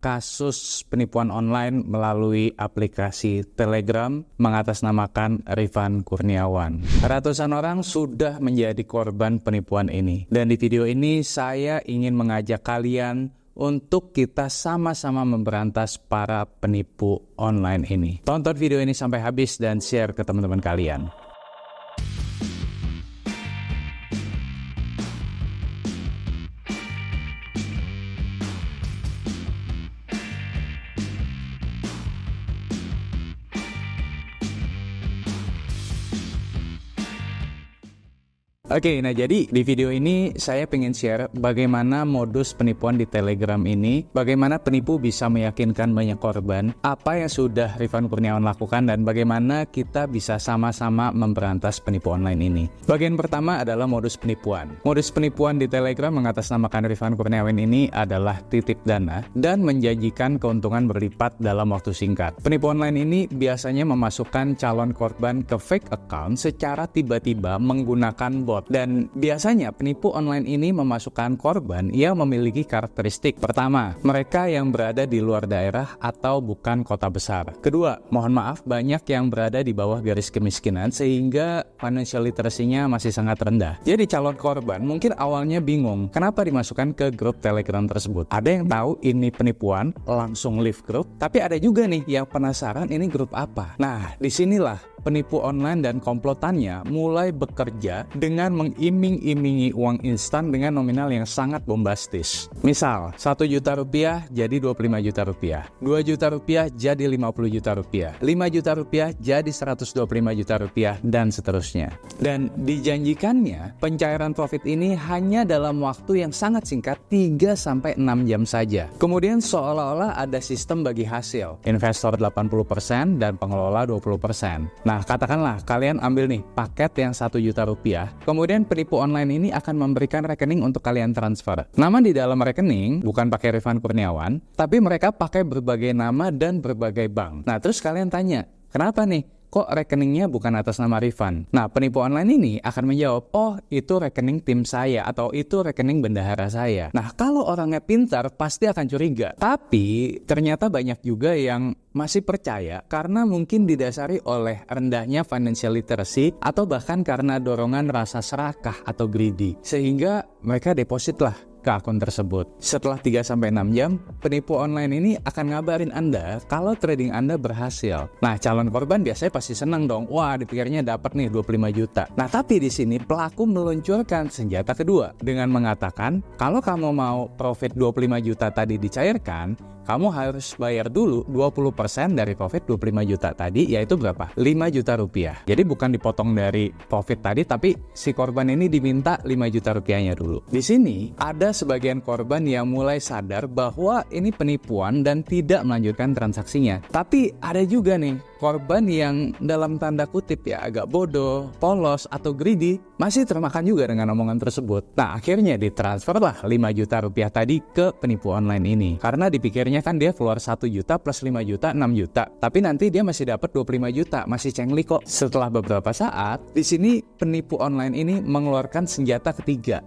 kasus penipuan online melalui aplikasi Telegram mengatasnamakan Rifan Kurniawan. Ratusan orang sudah menjadi korban penipuan ini. Dan di video ini saya ingin mengajak kalian untuk kita sama-sama memberantas para penipu online ini. Tonton video ini sampai habis dan share ke teman-teman kalian. Oke, nah jadi di video ini saya pengen share bagaimana modus penipuan di Telegram ini, bagaimana penipu bisa meyakinkan banyak korban, apa yang sudah Rifan Kurniawan lakukan, dan bagaimana kita bisa sama-sama memberantas penipu online ini. Bagian pertama adalah modus penipuan. Modus penipuan di Telegram mengatasnamakan Rifan Kurniawan ini adalah titip dana dan menjanjikan keuntungan berlipat dalam waktu singkat. Penipu online ini biasanya memasukkan calon korban ke fake account secara tiba-tiba menggunakan bot. Dan biasanya penipu online ini memasukkan korban yang memiliki karakteristik. Pertama, mereka yang berada di luar daerah atau bukan kota besar. Kedua, mohon maaf, banyak yang berada di bawah garis kemiskinan sehingga financial literacy-nya masih sangat rendah. Jadi calon korban mungkin awalnya bingung kenapa dimasukkan ke grup Telegram tersebut. Ada yang tahu ini penipuan, langsung leave grup, tapi ada juga nih yang penasaran ini grup apa. Nah, disinilah penipu online dan komplotannya mulai bekerja dengan mengiming-imingi uang instan dengan nominal yang sangat bombastis. Misal, 1 juta rupiah jadi 25 juta rupiah, 2 juta rupiah jadi 50 juta rupiah, 5 juta rupiah jadi 125 juta rupiah, dan seterusnya. Dan dijanjikannya pencairan profit ini hanya dalam waktu yang sangat singkat, 3-6 jam saja. Kemudian seolah-olah ada sistem bagi hasil, investor 80% dan pengelola 20%. Nah, katakanlah kalian ambil nih paket yang 1 juta rupiah, kemudian penipu online ini akan memberikan rekening untuk kalian transfer. Nama di dalam rekening bukan pakai Rifan Kurniawan, tapi mereka pakai berbagai nama dan berbagai bank. Nah, terus kalian tanya, kenapa nih? Kok rekeningnya bukan atas nama Rifan? Nah, penipu online ini akan menjawab, oh itu rekening tim saya atau itu rekening bendahara saya. Nah, kalau orangnya pintar pasti akan curiga. Tapi ternyata banyak juga yang masih percaya karena mungkin didasari oleh rendahnya financial literacy atau bahkan karena dorongan rasa serakah atau greedy. Sehingga mereka deposit lah ke akun tersebut. Setelah 3-6 jam, penipu online ini akan ngabarin Anda kalau trading Anda berhasil. Nah, calon korban biasanya pasti senang dong. Wah, dipikirnya dapat nih 25 juta. Nah, tapi di sini pelaku meluncurkan senjata kedua dengan mengatakan, kalau kamu mau profit 25 juta tadi dicairkan, kamu harus bayar dulu 20% dari profit 25 juta tadi, yaitu berapa? 5 juta rupiah. Jadi bukan dipotong dari profit tadi, tapi si korban ini diminta 5 juta rupiahnya dulu. Di sini ada sebagian korban yang mulai sadar bahwa ini penipuan dan tidak melanjutkan transaksinya. Tapi ada juga nih korban yang dalam tanda kutip ya agak bodoh, polos, atau greedy, masih termakan juga dengan omongan tersebut. Nah, akhirnya ditransferlah 5 juta rupiah tadi ke penipu online ini. Karena dipikirnya kan dia keluar 1 juta plus 5 juta, 6 juta. Tapi nanti dia masih dapat 25 juta, masih cengli kok. Setelah beberapa saat, di sini penipu online ini mengeluarkan senjata ketiga.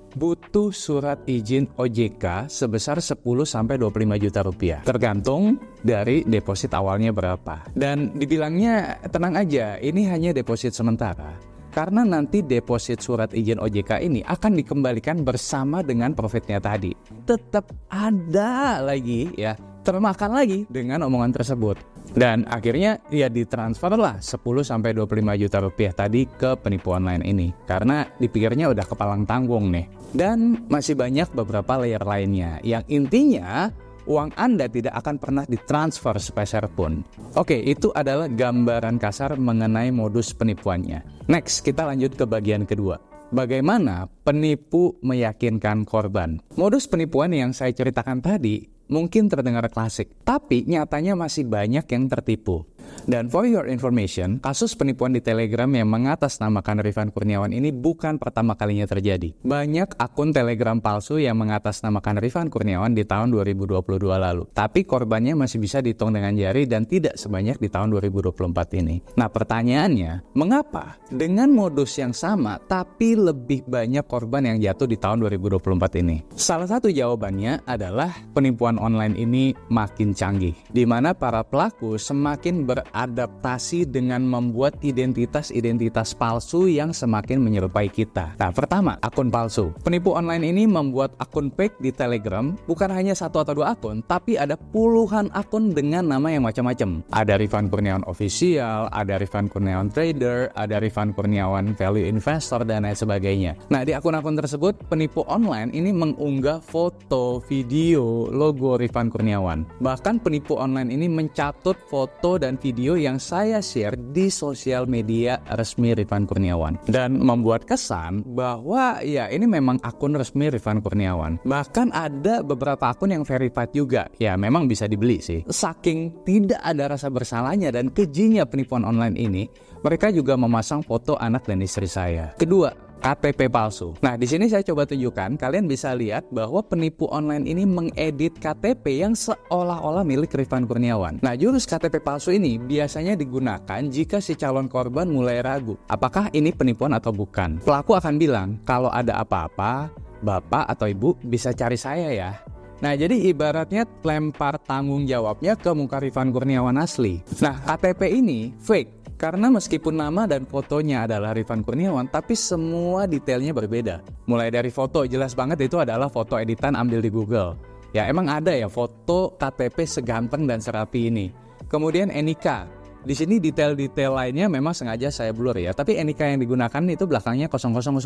Butuh surat izin OJK sebesar 10-25 juta rupiah. Tergantung dari deposit awalnya berapa. Dan dibilangnya tenang aja, ini hanya deposit sementara. Karena nanti deposit surat izin OJK ini akan dikembalikan bersama dengan profitnya tadi. Tetap ada lagi ya, termakan lagi dengan omongan tersebut. Dan akhirnya ya ditransferlah 10-25 juta rupiah tadi ke penipu online ini. Karena dipikirnya udah kepalang tanggung nih. Dan masih banyak beberapa layer lainnya yang intinya uang Anda tidak akan pernah ditransfer sepeser pun. Oke, itu adalah gambaran kasar mengenai modus penipuannya. Next, kita lanjut ke bagian kedua. Bagaimana penipu meyakinkan korban? Modus penipuan yang saya ceritakan tadi mungkin terdengar klasik, tapi nyatanya masih banyak yang tertipu. Dan for your information, kasus penipuan di Telegram yang mengatasnamakan Rifan Kurniawan ini bukan pertama kalinya terjadi. Banyak akun Telegram palsu yang mengatasnamakan Rifan Kurniawan di tahun 2022 lalu. Tapi korbannya masih bisa dihitung dengan jari dan tidak sebanyak di tahun 2024 ini. Nah pertanyaannya, mengapa dengan modus yang sama tapi lebih banyak korban yang jatuh di tahun 2024 ini? Salah satu jawabannya adalah penipuan online ini makin canggih, di mana para pelaku semakin beradaptasi dengan membuat identitas-identitas palsu yang semakin menyerupai kita. Nah, pertama, akun palsu. Penipu online ini membuat akun fake di Telegram, bukan hanya 1 atau 2 akun, tapi ada puluhan akun dengan nama yang macam-macam. Ada Rifan Kurniawan Official, ada Rifan Kurniawan Trader, ada Rifan Kurniawan Value Investor, dan lain sebagainya. Nah, di akun-akun tersebut, penipu online ini mengunggah foto, video, logo Rifan Kurniawan. Bahkan penipu online ini mencatut foto dan video yang saya share di sosial media resmi Rifan Kurniawan dan membuat kesan bahwa ya ini memang akun resmi Rifan Kurniawan. Bahkan ada beberapa akun yang verified juga. Ya memang bisa dibeli sih. Saking tidak ada rasa bersalahnya dan kejinya penipuan online ini, mereka juga memasang foto anak dan istri saya. Kedua, KTP palsu. Nah, di sini saya coba tunjukkan, kalian bisa lihat bahwa penipu online ini mengedit KTP yang seolah-olah milik Rifan Kurniawan. Nah, jurus KTP palsu ini biasanya digunakan jika si calon korban mulai ragu, apakah ini penipuan atau bukan. Pelaku akan bilang, kalau ada apa-apa, bapak atau ibu bisa cari saya ya. Nah, jadi ibaratnya lempar tanggung jawabnya ke muka Rifan Kurniawan asli. Nah, KTP ini fake. Karena meskipun nama dan fotonya adalah Rifan Kurniawan, tapi semua detailnya berbeda. Mulai dari foto, jelas banget itu adalah foto editan ambil di Google. Ya emang ada ya foto KTP seganteng dan serapi ini. Kemudian NIK. Di sini detail-detail lainnya memang sengaja saya blur ya, tapi NIK yang digunakan itu belakangnya 0002.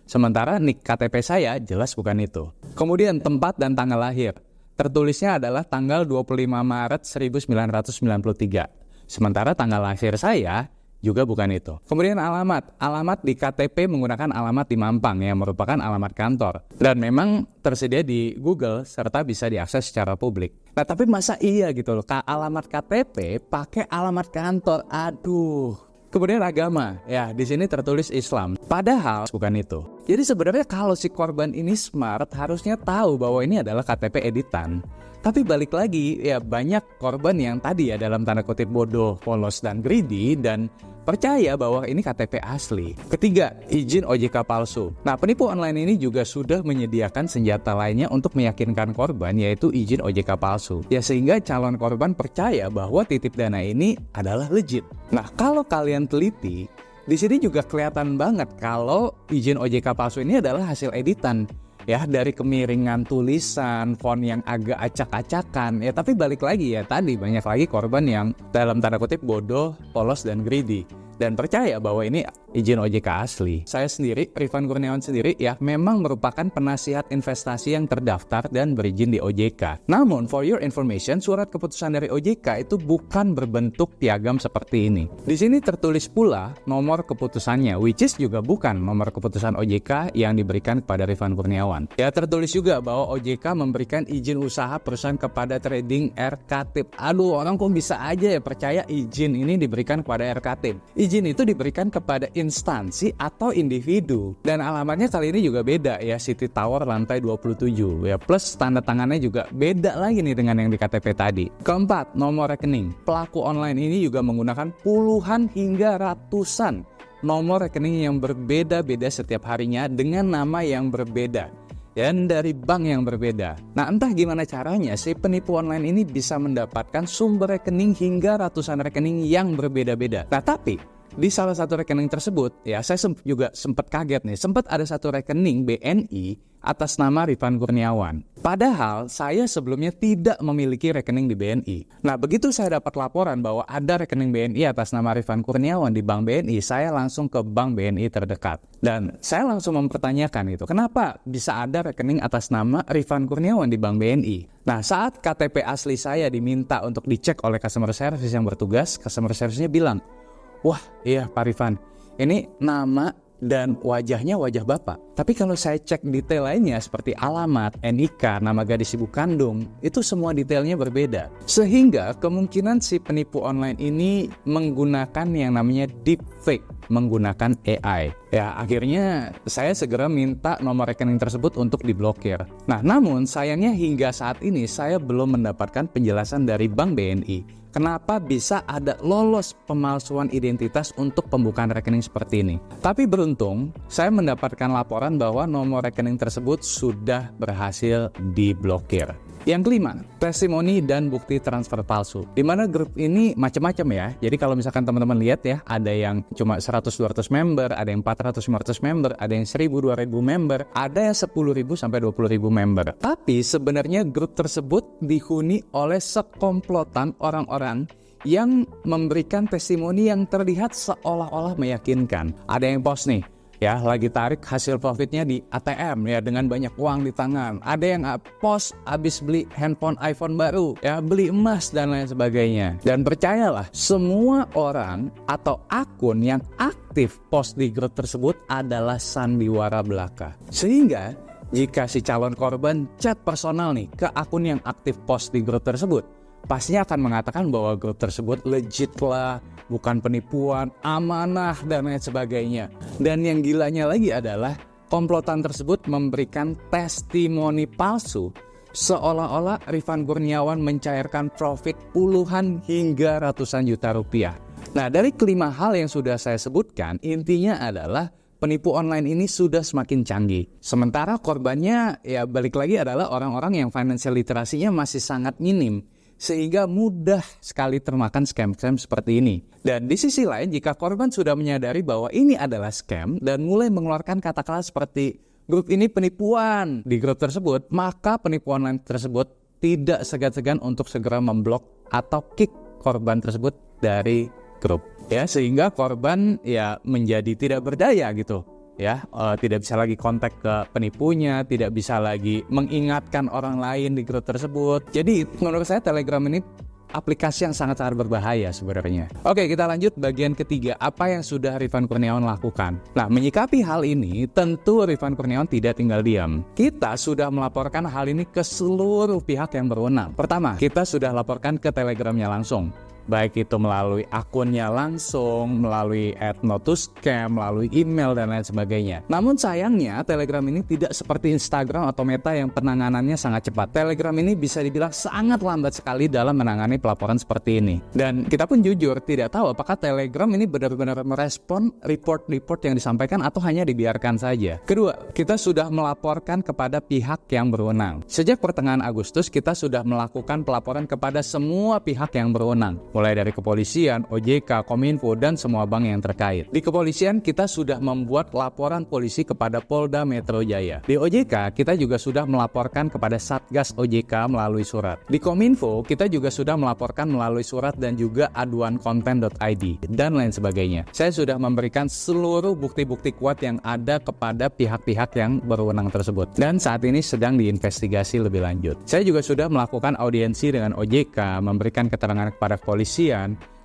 Sementara NIK KTP saya jelas bukan itu. Kemudian tempat dan tanggal lahir. Tertulisnya adalah tanggal 25 Maret 1993. Sementara tanggal lahir saya juga bukan itu. Kemudian alamat di KTP menggunakan alamat di Mampang yang merupakan alamat kantor. Dan memang tersedia di Google serta bisa diakses secara publik. Nah tapi masa iya gitu loh, alamat KTP pakai alamat kantor, aduh. Kemudian agama, ya di sini tertulis Islam. Padahal bukan itu. Jadi sebenarnya kalau si korban ini smart harusnya tahu bahwa ini adalah KTP editan. Tapi balik lagi, ya banyak korban yang tadi ya dalam tanda kutip bodoh, polos, dan greedy dan percaya bahwa ini KTP asli. Ketiga, izin OJK palsu. Nah, penipu online ini juga sudah menyediakan senjata lainnya untuk meyakinkan korban, yaitu izin OJK palsu. Ya sehingga calon korban percaya bahwa titip dana ini adalah legit. Nah, kalau kalian teliti, di sini juga kelihatan banget kalau izin OJK palsu ini adalah hasil editan. Ya dari kemiringan tulisan, font yang agak acak-acakan. Ya tapi balik lagi ya tadi banyak lagi korban yang dalam tanda kutip bodoh, polos, dan greedy. Dan percaya bahwa ini izin OJK asli. Saya sendiri, Rifan Kurniawan sendiri ya memang merupakan penasihat investasi yang terdaftar dan berizin di OJK. Namun for your information, surat keputusan dari OJK itu bukan berbentuk piagam seperti ini. Di sini tertulis pula nomor keputusannya, which is juga bukan nomor keputusan OJK yang diberikan kepada Rifan Kurniawan. Ya tertulis juga bahwa OJK memberikan izin usaha perusahaan kepada trading RKTIP. Aduh, orang kok bisa aja ya percaya izin ini diberikan kepada RKTIP. Izin itu diberikan kepada instansi atau individu. Dan alamatnya kali ini juga beda ya, City Tower lantai 27 ya, plus tanda tangannya juga beda lagi nih dengan yang di KTP tadi. Keempat, nomor rekening. Pelaku online ini juga menggunakan puluhan hingga ratusan nomor rekening yang berbeda-beda setiap harinya dengan nama yang berbeda dan dari bank yang berbeda. Nah entah gimana caranya si penipu online ini bisa mendapatkan sumber rekening hingga ratusan rekening yang berbeda-beda. Nah tapi di salah satu rekening tersebut ya saya juga sempat kaget nih, sempat ada satu rekening BNI atas nama Rifan Kurniawan. Padahal saya sebelumnya tidak memiliki rekening di BNI. Nah begitu saya dapat laporan bahwa ada rekening BNI atas nama Rifan Kurniawan di Bank BNI, saya langsung ke Bank BNI terdekat. Dan saya langsung mempertanyakan itu, kenapa bisa ada rekening atas nama Rifan Kurniawan di Bank BNI? Nah saat KTP asli saya diminta untuk dicek oleh customer service yang bertugas, customer service-nya bilang, wah iya Pak Rifan, ini nama dan wajahnya wajah bapak. Tapi kalau saya cek detail lainnya seperti alamat, NIK, nama gadis ibu kandung, itu semua detailnya berbeda. Sehingga kemungkinan si penipu online ini menggunakan yang namanya deepfake, menggunakan AI. Ya, akhirnya saya segera minta nomor rekening tersebut untuk diblokir. Nah, namun sayangnya hingga saat ini saya belum mendapatkan penjelasan dari Bank BNI. Kenapa bisa ada lolos pemalsuan identitas untuk pembukaan rekening seperti ini? Tapi beruntung, saya mendapatkan laporan bahwa nomor rekening tersebut sudah berhasil diblokir. Yang kelima, testimoni dan bukti transfer palsu. Di mana grup ini macam-macam ya. Jadi kalau misalkan teman-teman lihat ya, ada yang cuma 100-200 member, ada yang 400-500 member, ada yang 1.000-2.000 member, ada yang 10.000 sampai 20.000 member. Tapi sebenarnya grup tersebut dihuni oleh sekomplotan orang-orang yang memberikan testimoni yang terlihat seolah-olah meyakinkan. Ada yang post nih, ya lagi tarik hasil profitnya di ATM ya dengan banyak uang di tangan. Ada yang post habis beli handphone iPhone baru, ya beli emas dan lain sebagainya. Dan percayalah, semua orang atau akun yang aktif post di grup tersebut adalah sandiwara belaka. Sehingga jika si calon korban chat personal nih ke akun yang aktif post di grup tersebut, pastinya akan mengatakan bahwa grup tersebut legit lah, bukan penipuan, amanah, dan lain sebagainya. Dan yang gilanya lagi adalah komplotan tersebut memberikan testimoni palsu seolah-olah Rifan Kurniawan mencairkan profit puluhan hingga ratusan juta rupiah. Nah, dari kelima hal yang sudah saya sebutkan, intinya adalah penipu online ini sudah semakin canggih. Sementara korbannya ya balik lagi adalah orang-orang yang financial literasinya masih sangat minim, sehingga mudah sekali termakan scam-scam seperti ini. Dan di sisi lain, jika korban sudah menyadari bahwa ini adalah scam dan mulai mengeluarkan kata-kata seperti grup ini penipuan di grup tersebut, maka penipu online tersebut tidak segan-segan untuk segera memblok atau kick korban tersebut dari grup. Ya, sehingga korban ya menjadi tidak berdaya gitu. Ya, tidak bisa lagi kontak ke penipunya, tidak bisa lagi mengingatkan orang lain di grup tersebut. Jadi menurut saya Telegram ini aplikasi yang sangat-sangat berbahaya sebenarnya. Oke, kita lanjut bagian ketiga, apa yang sudah Rifan Kurniawan lakukan. Nah, menyikapi hal ini, tentu Rifan Kurniawan tidak tinggal diam. Kita sudah melaporkan hal ini ke seluruh pihak yang berwenang. Pertama, kita sudah laporkan ke Telegramnya langsung. Baik itu melalui akunnya langsung, melalui @notuscam, melalui email dan lain sebagainya. Namun sayangnya Telegram ini tidak seperti Instagram atau Meta yang penanganannya sangat cepat. Telegram ini bisa dibilang sangat lambat sekali dalam menangani pelaporan seperti ini. Dan kita pun jujur tidak tahu apakah Telegram ini benar-benar merespon report-report yang disampaikan atau hanya dibiarkan saja. Kedua, kita sudah melaporkan kepada pihak yang berwenang. Sejak pertengahan Agustus kita sudah melakukan pelaporan kepada semua pihak yang berwenang, mulai dari kepolisian, OJK, Kominfo, dan semua bank yang terkait. Di kepolisian, kita sudah membuat laporan polisi kepada Polda Metro Jaya. Di OJK, kita juga sudah melaporkan kepada Satgas OJK melalui surat. Di Kominfo, kita juga sudah melaporkan melalui surat dan juga aduan konten.id, dan lain sebagainya. Saya sudah memberikan seluruh bukti-bukti kuat yang ada kepada pihak-pihak yang berwenang tersebut. Dan saat ini sedang diinvestigasi lebih lanjut. Saya juga sudah melakukan audiensi dengan OJK, memberikan keterangan kepada polisi,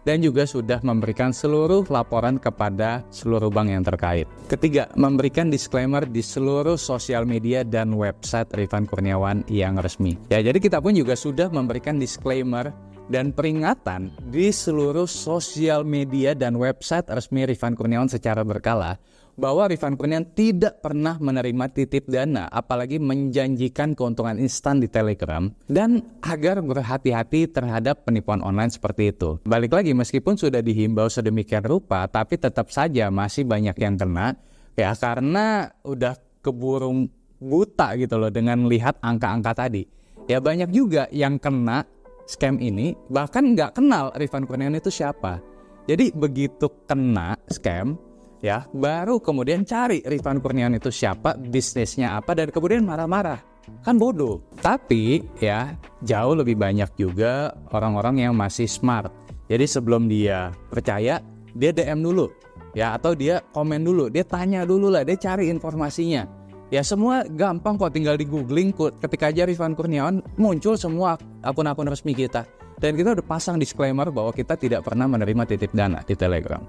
dan juga sudah memberikan seluruh laporan kepada seluruh bank yang terkait. Ketiga, memberikan disclaimer di seluruh sosial media dan website Rifan Kurniawan yang resmi. Ya, jadi kita pun juga sudah memberikan disclaimer dan peringatan di seluruh sosial media dan website resmi Rifan Kurniawan secara berkala bahwa Rifan Kurniawan tidak pernah menerima titip dana, apalagi menjanjikan keuntungan instan di Telegram, dan agar berhati-hati terhadap penipuan online seperti itu. Balik lagi, meskipun sudah dihimbau sedemikian rupa, tapi tetap saja masih banyak yang kena, ya karena udah keburu buta gitu loh dengan lihat angka-angka tadi. Ya banyak juga yang kena scam ini, bahkan nggak kenal Rifan Kurniawan itu siapa. Jadi begitu kena scam, ya baru kemudian cari Rifan Kurniawan itu siapa, bisnisnya apa, dan kemudian marah-marah. Kan bodoh. Tapi ya jauh lebih banyak juga orang-orang yang masih smart. Jadi sebelum dia percaya, dia DM dulu ya, atau dia komen dulu, dia tanya dulu lah, dia cari informasinya. Ya semua gampang kok, tinggal di googling, ketika aja Rifan Kurniawan muncul semua akun-akun resmi kita. Dan kita udah pasang disclaimer bahwa kita tidak pernah menerima titip dana di Telegram.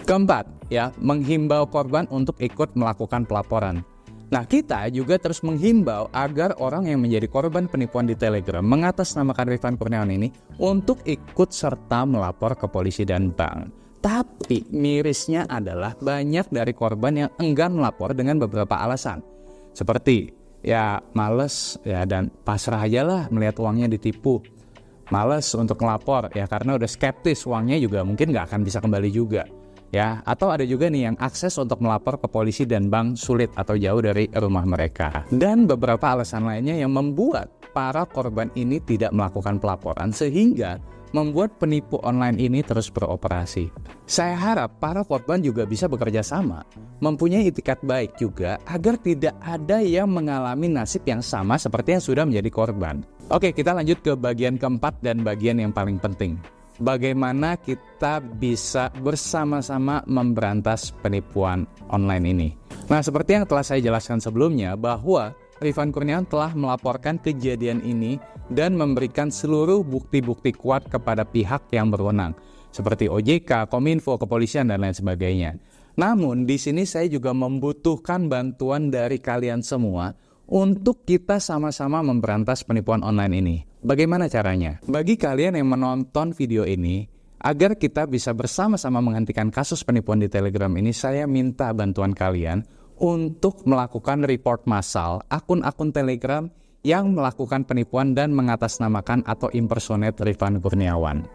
Keempat, ya, menghimbau korban untuk ikut melakukan pelaporan. Nah, kita juga terus menghimbau agar orang yang menjadi korban penipuan di Telegram mengatasnamakan Rifan Kurniawan ini untuk ikut serta melapor ke polisi dan bank. Tapi mirisnya adalah banyak dari korban yang enggan melapor dengan beberapa alasan. Seperti, ya males ya dan pasrah aja lah melihat uangnya ditipu. Males untuk melapor ya karena udah skeptis uangnya juga mungkin nggak akan bisa kembali juga. Ya, atau ada juga nih yang akses untuk melapor ke polisi dan bank sulit atau jauh dari rumah mereka. Dan beberapa alasan lainnya yang membuat para korban ini tidak melakukan pelaporan sehingga membuat penipu online ini terus beroperasi. Saya harap para korban juga bisa bekerja sama, mempunyai itikat baik juga agar tidak ada yang mengalami nasib yang sama seperti yang sudah menjadi korban. Oke, kita lanjut ke bagian keempat dan bagian yang paling penting. Bagaimana kita bisa bersama-sama memberantas penipuan online ini. Nah, seperti yang telah saya jelaskan sebelumnya bahwa Rifan Kurniawan telah melaporkan kejadian ini dan memberikan seluruh bukti-bukti kuat kepada pihak yang berwenang, seperti OJK, Kominfo, kepolisian, dan lain sebagainya. Namun, di sini saya juga membutuhkan bantuan dari kalian semua untuk kita sama-sama memberantas penipuan online ini. Bagaimana caranya? Bagi kalian yang menonton video ini, agar kita bisa bersama-sama menghentikan kasus penipuan di Telegram ini, saya minta bantuan kalian untuk melakukan report massal akun-akun Telegram yang melakukan penipuan dan mengatasnamakan atau impersonate Rifan Kurniawan.